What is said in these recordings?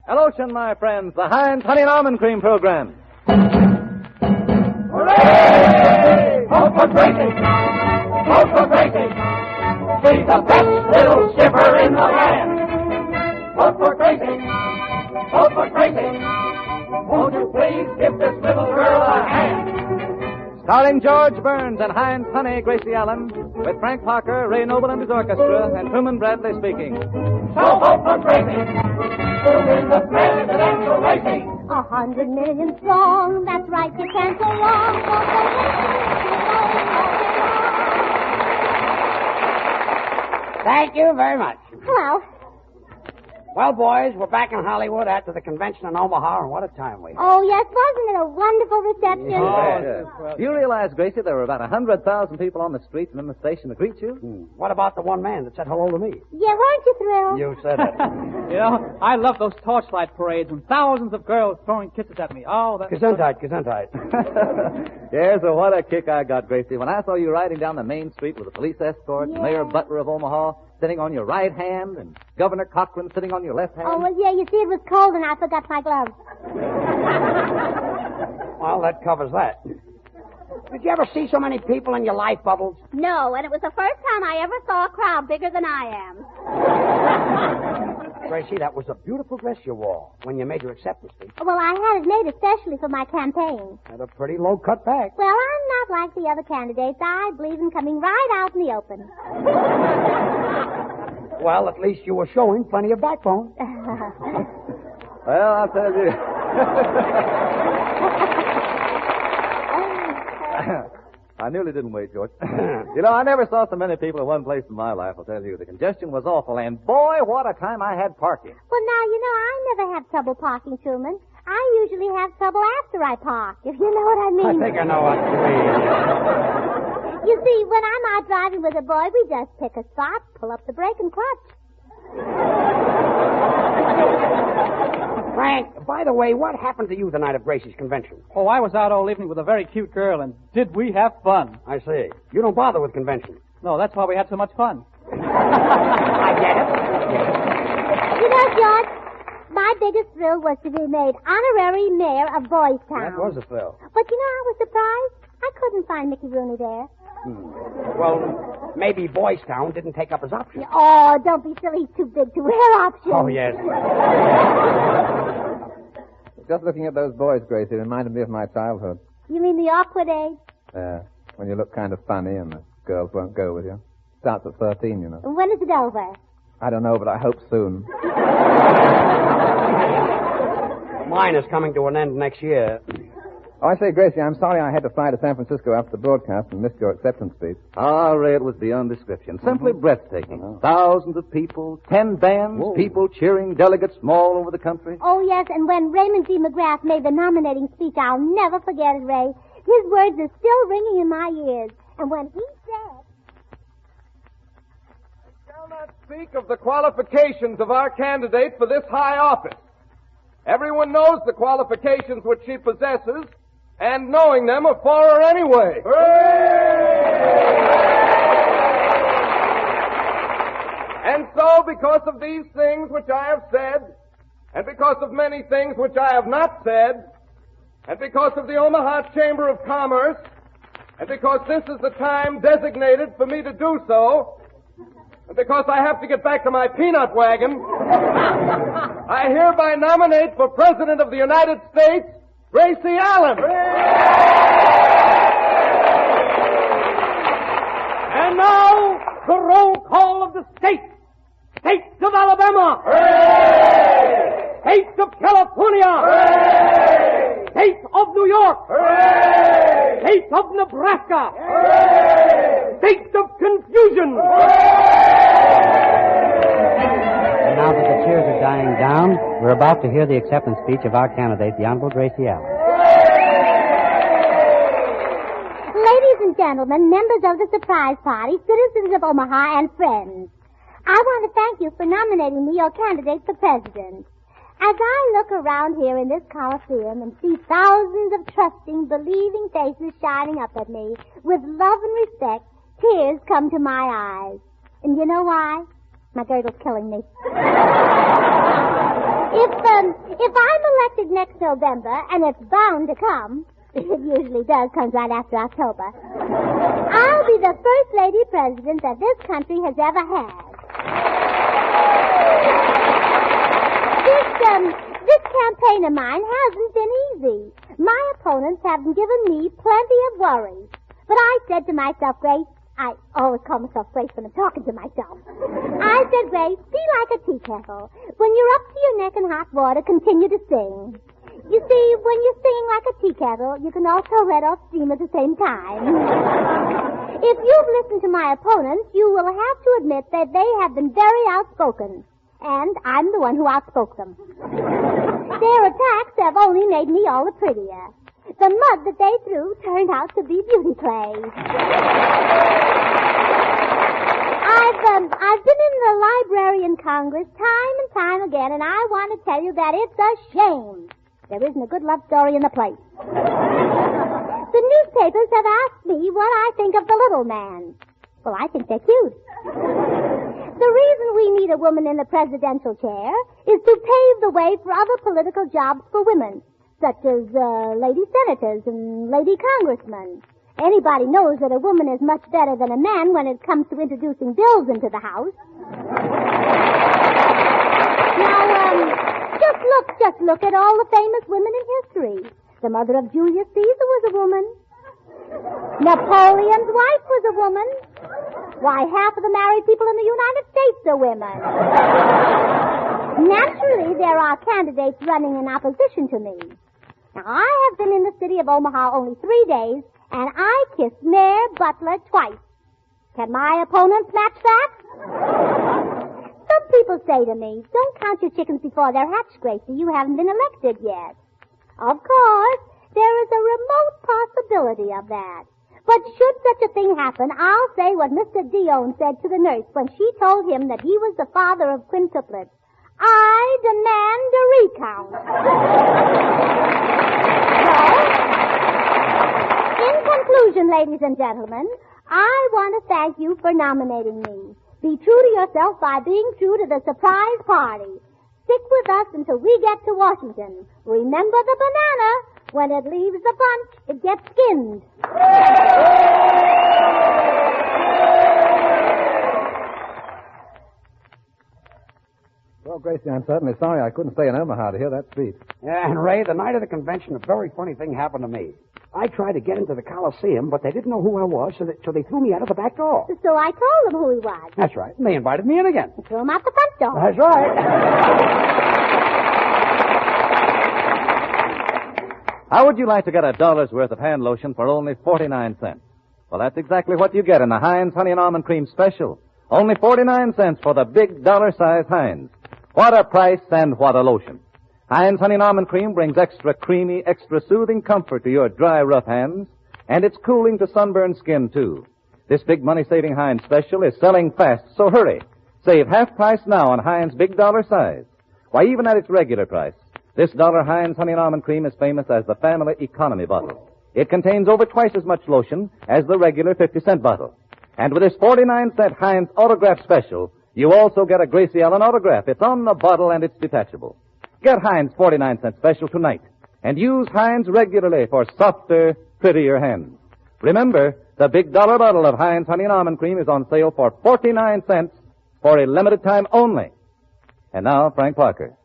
Hello, my friends, the Heinz Honey and Almond Cream Program. Hooray! Vote for Gracie! Vote for Gracie! She's the best little skipper in the land! Vote for Gracie! Vote for Gracie! Won't you please give this little girl a hand? Starring George Burns and Heinz Honey, Gracie Allen, with Frank Parker, Ray Noble and his orchestra, and Truman Bradley speaking. So vote for Gracie! Who'll win the presidential racing? 100 million strong, that's right, you can't go wrong. Thank you very much. Hello. Well, boys, we're back in Hollywood after the convention in Omaha, and what a time we had. Oh, yes, wasn't it a wonderful reception? Yes. Do you realize, Gracie, there were about 100,000 people on the streets and in the station to greet you? What about the one man that said hello to me? Yeah, weren't you thrilled? You said it. You know, I love those torchlight parades and thousands of girls throwing kisses at me. Oh, that's... Gesundheit. Yes, well, what a kick I got, Gracie, when I saw you riding down the main street with a police escort, Yeah. Mayor Butler of Omaha sitting on your right hand, and Governor Cochran sitting on your left hand. Oh, well, yeah, you see, it was cold and I forgot my gloves. Well, that covers that. Did you ever see so many people in your life, Bubbles? No, and it was the first time I ever saw a crowd bigger than I am. Gracie, that was a beautiful dress you wore when you made your acceptance speech. Well, I had it made especially for my campaign. Had a pretty low cut back. Well, I'm not like the other candidates. I believe in coming right out in the open. Well, at least you were showing plenty of backbone. Well, I'll tell you. I nearly didn't wait, George. You know, I never saw so many people in one place in my life, I'll tell you. The congestion was awful, and boy, what a time I had parking. Well, now, you know, I never have trouble parking, Truman. I usually have trouble after I park, if you know what I mean. I think I know what you mean. You see, when I'm out driving with a boy, we just pick a spot, pull up the brake, and clutch. Frank, by the way, what happened to you the night of Gracie's convention? Oh, I was out all evening with a very cute girl, and did we have fun? I see. You don't bother with conventions. No, that's why we had so much fun. I get it. You know, George, my biggest thrill was to be made honorary mayor of Boys Town. That was a thrill. But you know, I was surprised. I couldn't find Mickey Rooney there. Well, maybe Boys Town didn't take up his option. Oh, don't be silly. He's too big to wear options. Oh, yes. Just looking at those boys, Gracie, reminded me of my childhood. You mean the awkward age? When you look kind of funny and the girls won't go with you. Starts at 13, you know. When is it over? I don't know, but I hope soon. Mine is coming to an end next year. Oh, I say, Gracie, I'm sorry I had to fly to San Francisco after the broadcast and missed your acceptance speech. Ah, Ray, it was beyond description. Simply breathtaking. Thousands of people, 10 bands, people cheering, delegates from all over the country. Oh, yes, and when Raymond G. McGrath made the nominating speech, I'll never forget it, Ray. His words are still ringing in my ears. And when he said... I shall not speak of the qualifications of our candidate for this high office. Everyone knows the qualifications which she possesses, and knowing them are for her anyway. And so, because of these things which I have said, and because of many things which I have not said, and because of the Omaha Chamber of Commerce, and because this is the time designated for me to do so, and because I have to get back to my peanut wagon, I hereby nominate for President of the United States, Gracie Allen. And now, the roll call of the states. States of Alabama. Hooray! States of California. Hooray! States of New York. Hooray! States of Nebraska. Hooray! States of confusion. And now that the cheers are dying down, we're about to hear the acceptance speech of our candidate, the Honorable Gracie Allen. Ladies and gentlemen, members of the surprise party, citizens of Omaha, and friends, I want to thank you for nominating me your candidate for president. As I look around here in this Coliseum and see thousands of trusting, believing faces shining up at me with love and respect, tears come to my eyes. And you know why? My girdle's killing me. If I'm elected next November, and it's bound to come, it usually does, comes right after October, I'll be the first lady president that this country has ever had. This campaign of mine hasn't been easy. My opponents haven't given me plenty of worry. But I said to myself, Grace, I always call myself Grace when I'm talking to myself. I said, Grace, be like a tea kettle. When you're up to your neck in hot water, continue to sing. You see, when you're singing like a tea kettle, you can also let off steam at the same time. If you've listened to my opponents, you will have to admit that they have been very outspoken. And I'm the one who outspoke them. Their attacks have only made me all the prettier. The mud that they threw turned out to be beauty clay. I've been in the library in Congress time and time again, and I want to tell you that it's a shame there isn't a good love story in the place. The newspapers have asked me what I think of the little man. Well, I think they're cute. The reason we need a woman in the presidential chair is to pave the way for other political jobs for women, such as lady senators and lady congressmen. Anybody knows that a woman is much better than a man when it comes to introducing bills into the House. Now, just look at all the famous women in history. The mother of Julius Caesar was a woman. Napoleon's wife was a woman. Why, half of the married people in the United States are women. Naturally, there are candidates running in opposition to me. Now, I have been in the city of Omaha only 3 days, and I kissed Mayor Butler twice. Can my opponents match that? Some people say to me, don't count your chickens before they're hatched, Gracie. You haven't been elected yet. Of course, there is a remote possibility of that. But should such a thing happen, I'll say what Mr. Dion said to the nurse when she told him that he was the father of quintuplets. I demand a recount. In conclusion, ladies and gentlemen, I want to thank you for nominating me. Be true to yourself by being true to the surprise party. Stick with us until we get to Washington. Remember the banana. When it leaves the bunch, it gets skinned. Well, Gracie, I'm certainly sorry I couldn't stay in Omaha to hear that speech. Yeah, and Ray, the night of the convention, a very funny thing happened to me. I tried to get into the Coliseum, but they didn't know who I was, so they threw me out of the back door. So I told them who he was. That's right. And they invited me in again. You threw him out the front door. That's right. How would you like to get $1 worth of hand lotion for only 49 cents? Well, that's exactly what you get in the Heinz Honey and Almond Cream Special. Only 49 cents for the big dollar-size Heinz. What a price and what a lotion. Heinz Honey and Almond Cream brings extra creamy, extra soothing comfort to your dry, rough hands, and it's cooling to sunburned skin, too. This big money-saving Heinz Special is selling fast, so hurry. Save half price now on Heinz Big Dollar Size. Why, even at its regular price, this dollar Heinz Honey and Almond Cream is famous as the family economy bottle. It contains over twice as much lotion as the regular 50-cent bottle. And with this 49-cent Heinz Autograph Special, you also get a Gracie Allen autograph. It's on the bottle and it's detachable. Get Heinz 49-cent Special tonight and use Heinz regularly for softer, prettier hands. Remember, the big dollar bottle of Heinz Honey and Almond Cream is on sale for 49 cents for a limited time only. And now, Frank Parker.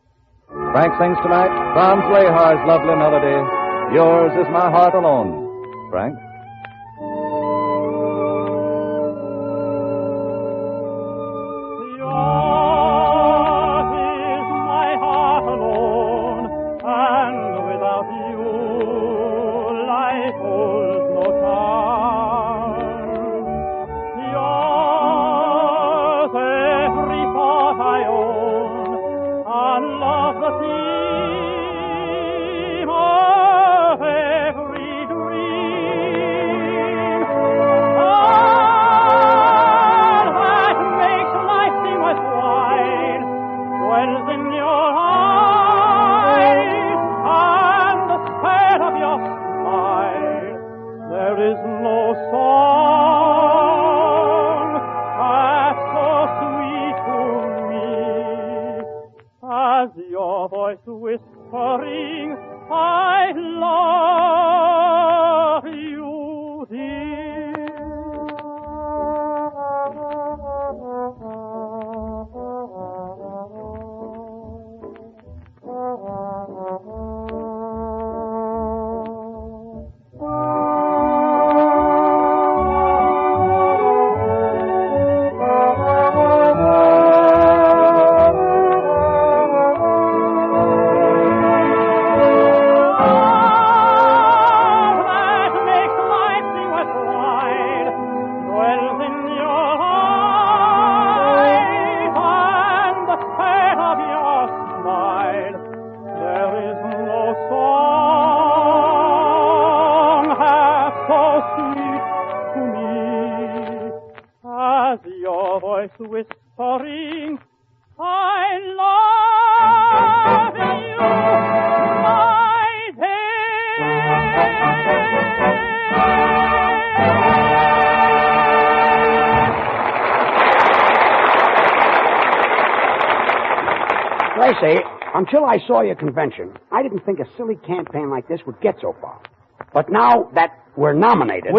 Frank sings tonight Franz Lehar's lovely melody, Yours Is My Heart Alone. Frank? Every dream whispering, I love you, dear. Whispering, I love you, my Gracie, until I saw your convention, I didn't think a silly campaign like this would get so far. But now that we're nominated...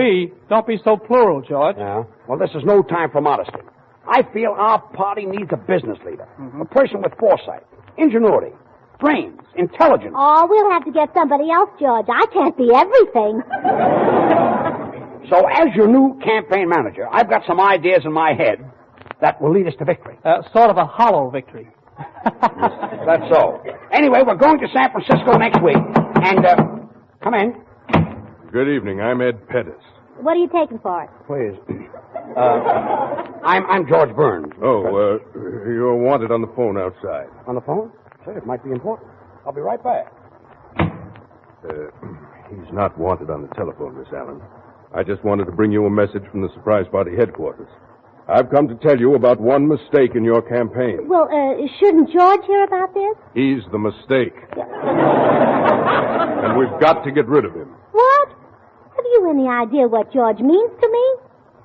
Don't be so plural, George. Yeah? Well, this is no time for modesty. I feel our party needs a business leader. A person with foresight, ingenuity, brains, intelligence. Oh, we'll have to get somebody else, George. I can't be everything. So as your new campaign manager, I've got some ideas in my head that will lead us to victory. Sort of a hollow victory. That's so. Anyway, we're going to San Francisco next week. And, come in. Good evening. I'm Ed Pettis. What are you taking for it? Please. I'm George Burns. Oh, you're wanted on the phone outside. On the phone? Say, it might be important. I'll be right back. He's not wanted on the telephone, Miss Allen. I just wanted to bring you a message from the surprise party headquarters. I've come to tell you about one mistake in your campaign. Well, shouldn't George hear about this? He's the mistake. And we've got to get rid of him. What? Have you any idea what George means to me?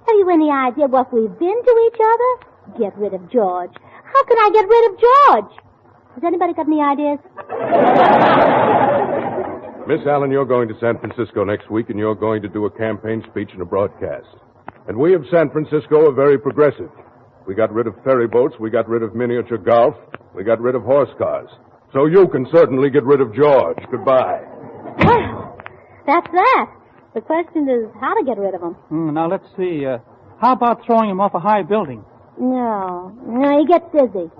Have you any idea what we've been to each other? Get rid of George. How can I get rid of George? Has anybody got any ideas? Miss Allen, you're going to San Francisco next week, and you're going to do a campaign speech and a broadcast. And we of San Francisco are very progressive. We got rid of ferry boats, we got rid of miniature golf, we got rid of horse cars. So you can certainly get rid of George. Goodbye. Well, that's that. The question is how to get rid of him. Now, let's see. How about throwing him off a high building? No, he gets dizzy.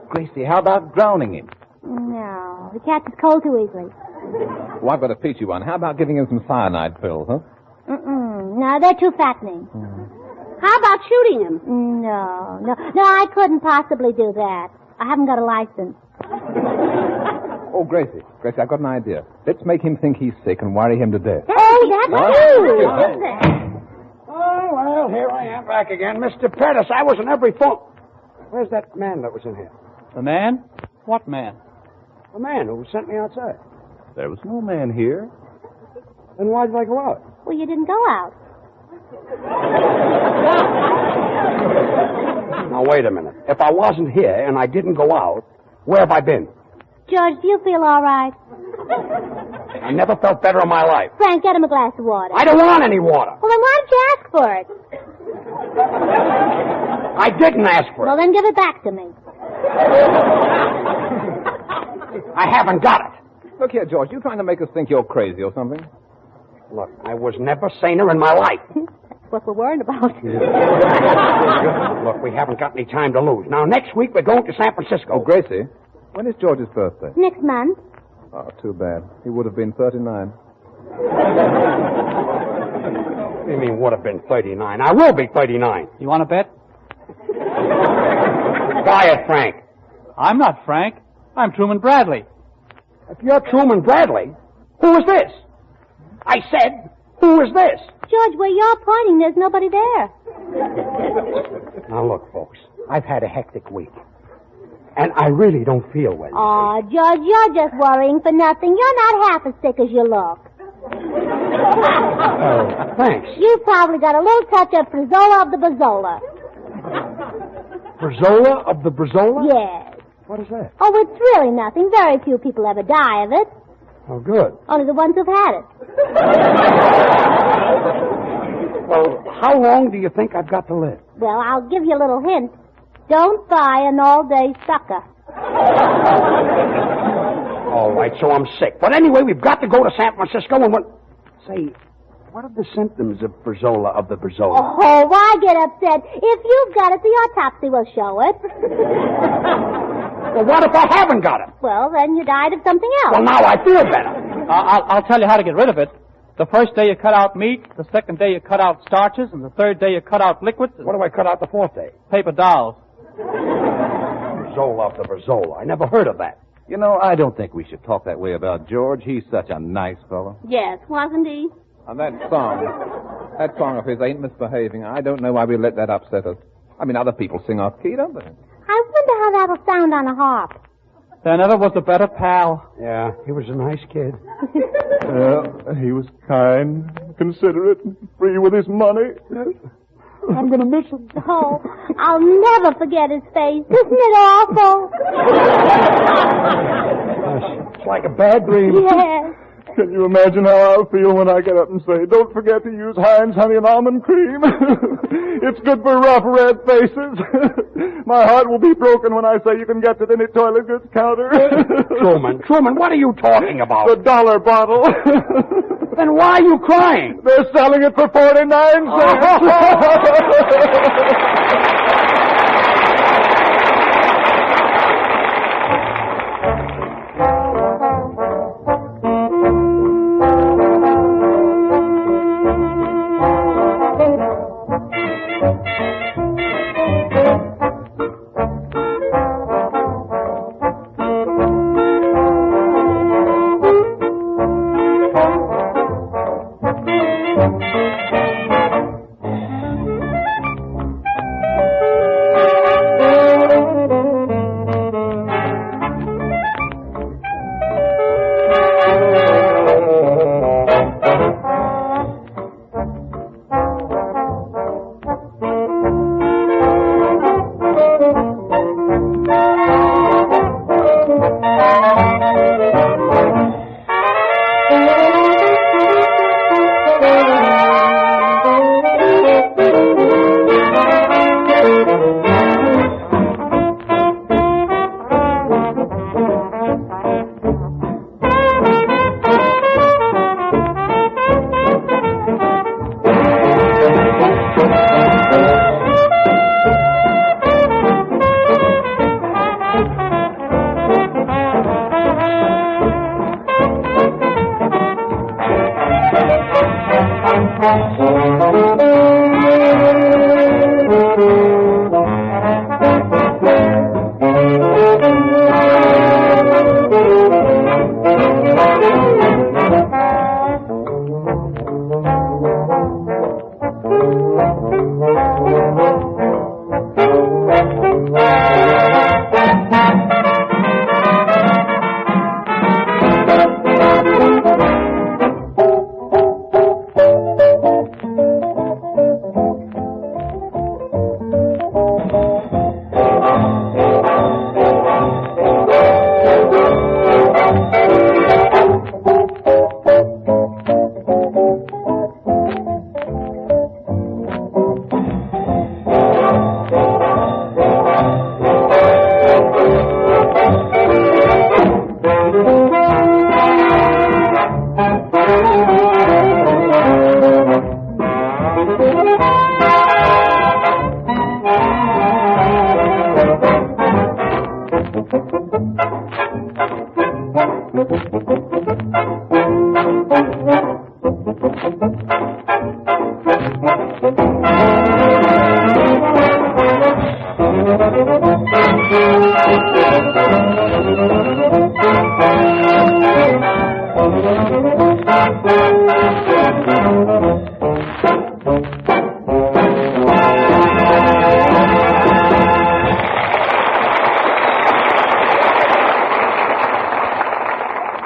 Gracie, how about drowning him? No, he catches cold too easily. Well, I've got a peachy one. How about giving him some cyanide pills, huh? No, they're too fattening. How about shooting him? No, I couldn't possibly do that. I haven't got a license. Oh, Gracie, I've got an idea. Let's make him think he's sick and worry him to death. Oh, that's you. Oh, well, here I am back again. Mr. Pettis, I was in every phone. Where's that man that was in here? The man? What man? The man who sent me outside. There was no man here. Then why did I go out? Well, you didn't go out. Now, wait a minute. If I wasn't here and I didn't go out, where have I been? George, do you feel all right? I never felt better in my life. Frank, get him a glass of water. I don't want any water. Well, then why didn't you ask for it? I didn't ask for it. Well, then give it back to me. I haven't got it. Look here, George, you trying to make us think you're crazy or something? Look, I was never saner in my life. That's what we're worried about. Look, we haven't got any time to lose. Now, next week we're going to San Francisco. Oh, Gracie, when is George's birthday? Next month. Oh, too bad. He would have been 39. What do you mean would have been 39? I will be 39. You want to bet? Quiet, Frank. I'm not Frank. I'm Truman Bradley. If you're Truman Bradley, who is this? I said, who is this? George, where you're pointing, there's nobody there. Now, look, folks, I've had a hectic week. And I really don't feel well. Oh, George, you're just worrying for nothing. You're not half as sick as you look. Oh, thanks. You've probably got a little touch of Frizola of the Brazola. Brazola of the Brazola? Yes. What is that? Oh, it's really nothing. Very few people ever die of it. Oh, good. Only the ones who've had it. Well, how long do you think I've got to live? Well, I'll give you a little hint. Don't buy an all-day sucker. All right, so I'm sick. But anyway, we've got to go to San Francisco and what... Say, what are the symptoms of the Brazola? Oh, why get upset? If you've got it, the autopsy will show it. Well, what if I haven't got it? Well, then you died of something else. Well, now I feel better. I'll tell you how to get rid of it. The first day you cut out meat, the second day you cut out starches, and the third day you cut out liquids. What do I cut out the fourth day? Paper dolls. Brazola of the Brazola. I never heard of that. You know, I don't think we should talk that way about George. He's such a nice fellow. Yes, wasn't he? And that song of his ain't misbehaving. I don't know why we let that upset us. I mean, other people sing off key, don't they? I wonder how that'll sound on a harp. There never was a better pal. Yeah, he was a nice kid. He was kind, considerate, free with his money. I'm going to miss him. Oh, I'll never forget his face. Isn't it awful? It's like a bad dream. Yes. Can you imagine how I'll feel when I get up and say, don't forget to use Heinz honey and almond cream? It's good for rough, red faces. My heart will be broken when I say you can get it at any toilet goods counter. Truman, what are you talking about? The dollar bottle. Then why are you crying? They're selling it for 49 cents.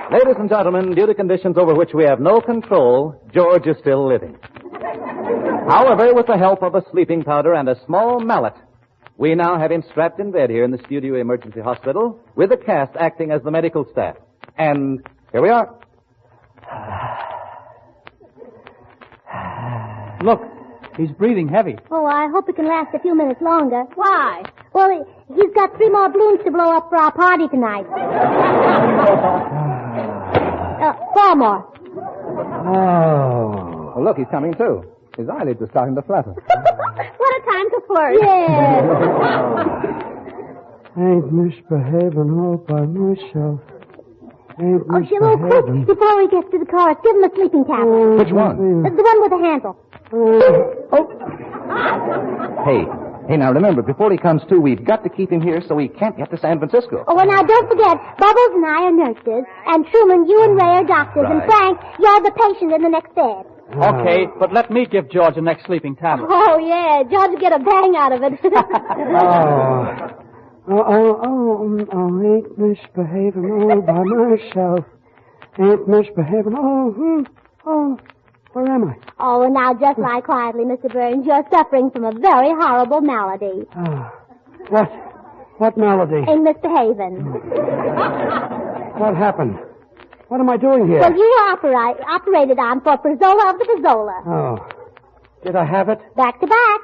Ladies and gentlemen, due to conditions over which we have no control, George is still living. However, with the help of a sleeping powder and a small mallet, We now have him strapped in bed here in the Studio Emergency Hospital with the cast acting as the medical staff. And here we are. Look, he's breathing heavy. Oh, I hope it can last a few minutes longer. Why? Well, he's got 3 more balloons to blow up for our party tonight. 4 more. Oh. Well, look, he's coming too. His eyelids are starting to flutter. What a time to flirt. Yeah. Ain't misbehaving all by myself. Ain't Oh, Jim, oh, quick, before he gets to the chorus, give him a sleeping tablet. Which one? The one with the handle. Hey, now remember, before he comes to, we've got to keep him here so he can't get to San Francisco. Oh, well, now, don't forget, Bubbles and I are nurses, and Truman, you and Ray are doctors, and Right. Frank, you're the patient in the next bed. Okay, but let me give George the next sleeping tablet. Oh, yeah, George will get a bang out of it. Ain't misbehaving all by myself. Ain't misbehaving. Where am I? Oh, and now just lie quietly, Mr. Burns. You're suffering from a very horrible malady. What malady? Ain't misbehaving. What happened? What am I doing here? Well, you were operated on for Prizola of the Prizola. Oh. Did I have it? Back to back.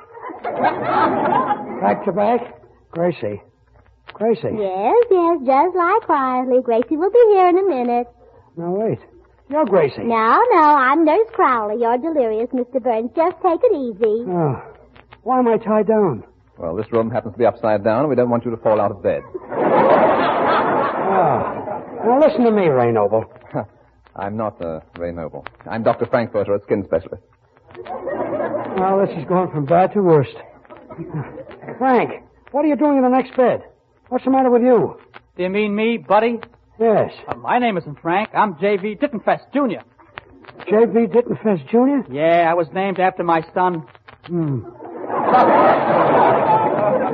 Back to back? Gracie. Yes, just lie quietly. Gracie will be here in a minute. Now, wait. You're Gracie. No, I'm Nurse Crowley. You're delirious, Mr. Burns. Just take it easy. Oh. Why am I tied down? Well, this room happens to be upside down, and we don't want you to fall out of bed. Now, listen to me, Ray Noble. I'm not Ray Noble. I'm Dr. Frankfurter, a skin specialist. Well, this is going from bad to worst. Frank, what are you doing in the next bed? What's the matter with you? Do you mean me, buddy? Yes. My name isn't Frank. I'm J.V. Dittenfest, Jr. J.V. Dittenfest, Jr.? Yeah, I was named after my son.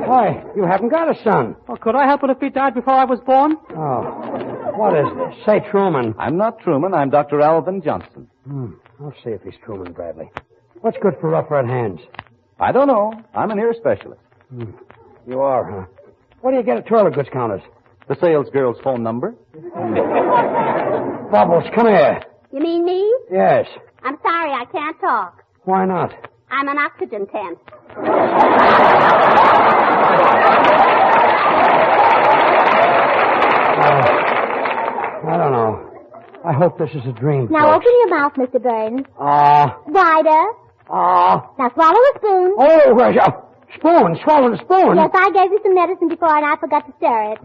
Why, you haven't got a son. Well, could I help it if he died before I was born? Oh. What is this? Say Truman. I'm not Truman. I'm Dr. Alvin Johnson. I'll see if he's Truman Bradley. What's good for rough red hands? I don't know. I'm an ear specialist. You are, huh? What do you get at toilet goods counters? The salesgirl's phone number? Bubbles, come here. You mean me? Yes. I'm sorry, I can't talk. Why not? I'm an oxygen tent. I don't know. I hope this is a dream. Now folks. open your mouth, Mr. Burns. Wider. Now swallow a spoon. Oh, spoon. Swallow the spoon. Yes, I gave you some medicine before and I forgot to stir it.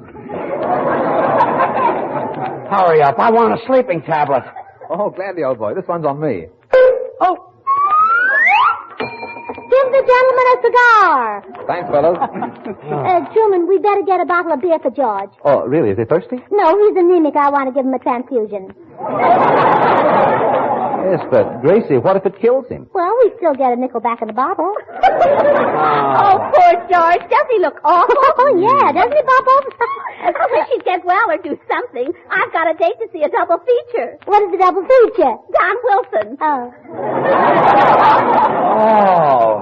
Hurry up. I want a sleeping tablet. Oh, gladly, old boy. This one's on me. Oh. Give the gentleman a cigar. Thanks, fellows. Truman, we better get a bottle of beer for George. Oh, really? Is he thirsty? No, he's anemic. I want to give him a transfusion. Yes, but Gracie, what if it kills him? Well, we still get a nickel back in the bottle. Oh, poor George. Does he look awful? Oh, yeah. Doesn't he, Bubbles? I wish he'd get well or do something. I've got a date to see a double feature. What is the double feature? Don Wilson. Oh. Oh.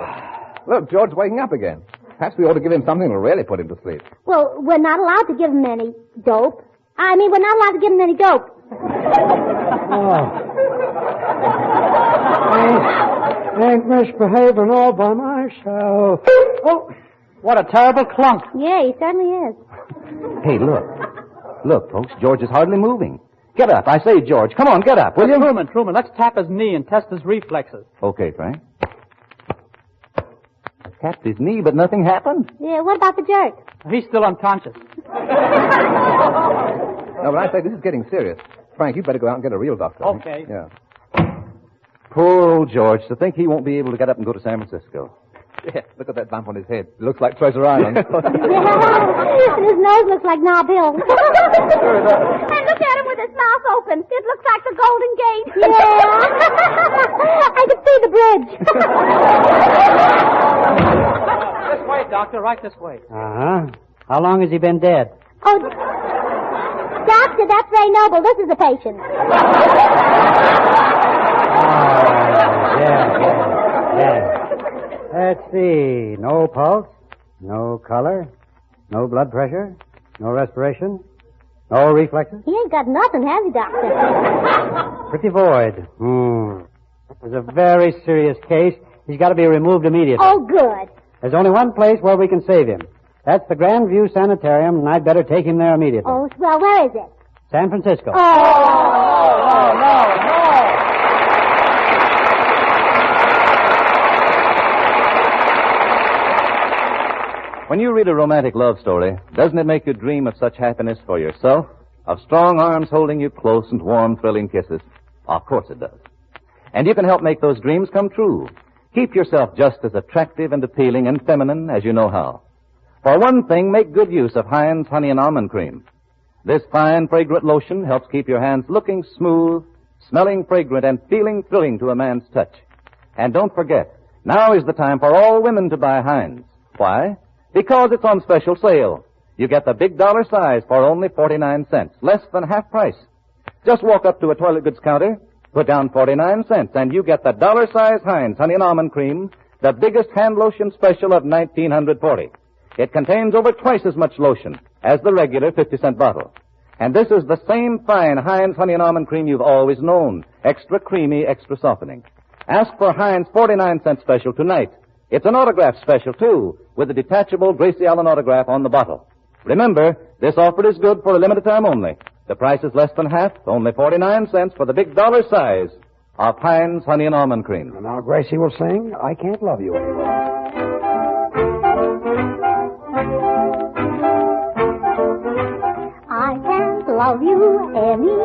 Look, George's waking up again. Perhaps we ought to give him something to really put him to sleep. Well, we're not allowed to give him any dope. I mean, we're not allowed to give him any dope. Ain't misbehaving all by myself. Oh, what a terrible clunk. Yeah, he certainly is. Hey, look. Look, folks, George is hardly moving. Get up. I say, George, come on, get up, will you? Truman, let's tap his knee and test his reflexes. Okay, Frank. Tapped his knee, but nothing happened. Yeah, what about the jerk? He's still unconscious. No, but I say this is getting serious. Frank, you'd better go out and get a real doctor. Okay. Yeah. Poor old George, to think he won't be able to get up and go to San Francisco. Yeah, look at that bump on his head. It looks like Treasure Island. Yeah, and his nose looks like Knob Hill. And look at him with his mouth open. It looks like the Golden Gate. Yeah. I can see the bridge. This way, Doctor, right this way. Uh-huh. How long has he been dead? Oh, Doctor, that's Ray Noble. This is the patient. Yeah. Let's see. No pulse, No color, no blood pressure, no respiration, no reflexes. He ain't got nothing, has he, Doctor? Pretty void. It's a very serious case. He's got to be removed immediately. Oh, good. There's only one place where we can save him. That's the Grandview Sanitarium, and I'd better take him there immediately. Oh, well, where is it? San Francisco. Oh! When you read a romantic love story, doesn't it make you dream of such happiness for yourself? Of strong arms holding you close and warm, thrilling kisses? Of course it does. And you can help make those dreams come true. Keep yourself just as attractive and appealing and feminine as you know how. For one thing, make good use of Heinz Honey and Almond Cream. This fine, fragrant lotion helps keep your hands looking smooth, smelling fragrant, and feeling thrilling to a man's touch. And don't forget, now is the time for all women to buy Heinz. Why? Because it's on special sale. You get the big dollar size for only 49 cents, less than half price. Just walk up to a toilet goods counter, put down 49 cents, and you get the dollar size Heinz Honey and Almond Cream, the biggest hand lotion special of 1940. It contains over twice as much lotion as the regular 50-cent bottle. And this is the same fine Heinz Honey and Almond Cream you've always known. Extra creamy, extra softening. Ask for Heinz 49-cent special tonight. It's an autograph special, too, with a detachable Gracie Allen autograph on the bottle. Remember, this offer is good for a limited time only. The price is less than half, only 49 cents for the big dollar size of Heinz Honey and Almond Cream. And now Gracie will sing, I Can't Love You Anymore. I can't love you any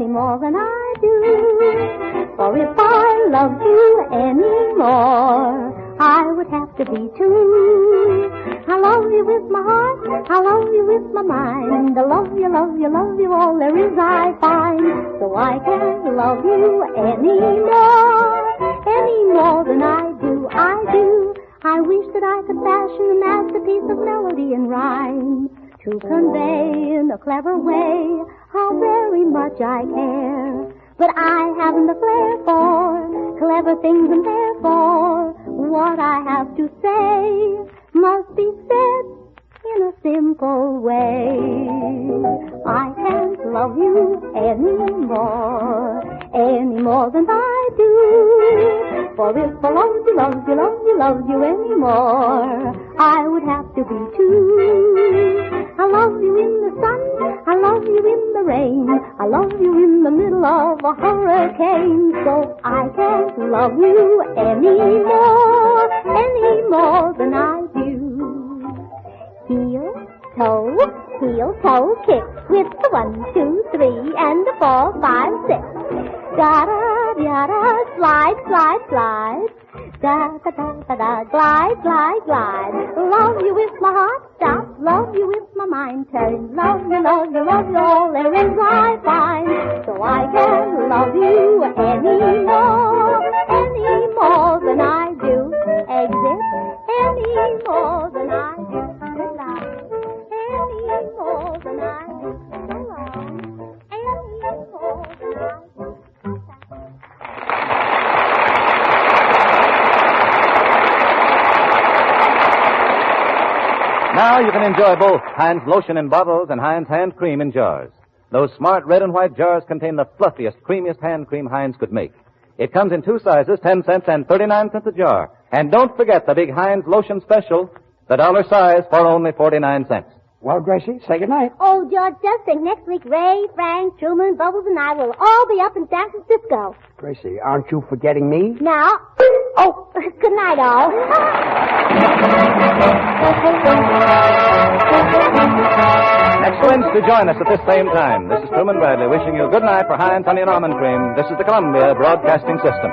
more than I do. For if I loved you any more, I would have to be two. I love you with my heart, I love you with my mind. I love you, love you, love you, all there is I find. So I can't love you any more than I do. I wish that I could fashion a masterpiece of melody and rhyme to convey in a clever way how very much I care. But I haven't the flair for clever things, and therefore what I have to say must be said in a simple way. I can't love you any more than I do. For if I loved you anymore, I would have to be two. I love you in the sun, I love you in the rain, I love you in the middle of a hurricane. So I can't love you any more than I do. Heel, toe, kick, with the 1, 2, 3, and the 4, 5, 6. Da-da, slide, slide, slide. Da-da-da-da-da, glide, glide, glide. Love you with my heart, stop. Love you with my mind, turn. Love you, love you, love you, all there is I find. So I can't love you any more than I do. Exit, any more than I do. Goodbye. Any more than I do. So long. Any more than I do. Now you can enjoy both Heinz lotion in bottles and Heinz hand cream in jars. Those smart red and white jars contain the fluffiest, creamiest hand cream Heinz could make. It comes in two sizes, 10 cents and 39 cents a jar. And don't forget the big Heinz lotion special, the dollar size for only 49 cents. Well, Gracie, say goodnight. Oh, George, just think next week Ray, Frank, Truman, Bubbles, and I will all be up in San Francisco. Gracie, aren't you forgetting me? Now, oh, good night, all. Next Wednesday, join us at this same time. This is Truman Bradley wishing you good night for Heinz Honey and Almond Cream. This is the Columbia Broadcasting System.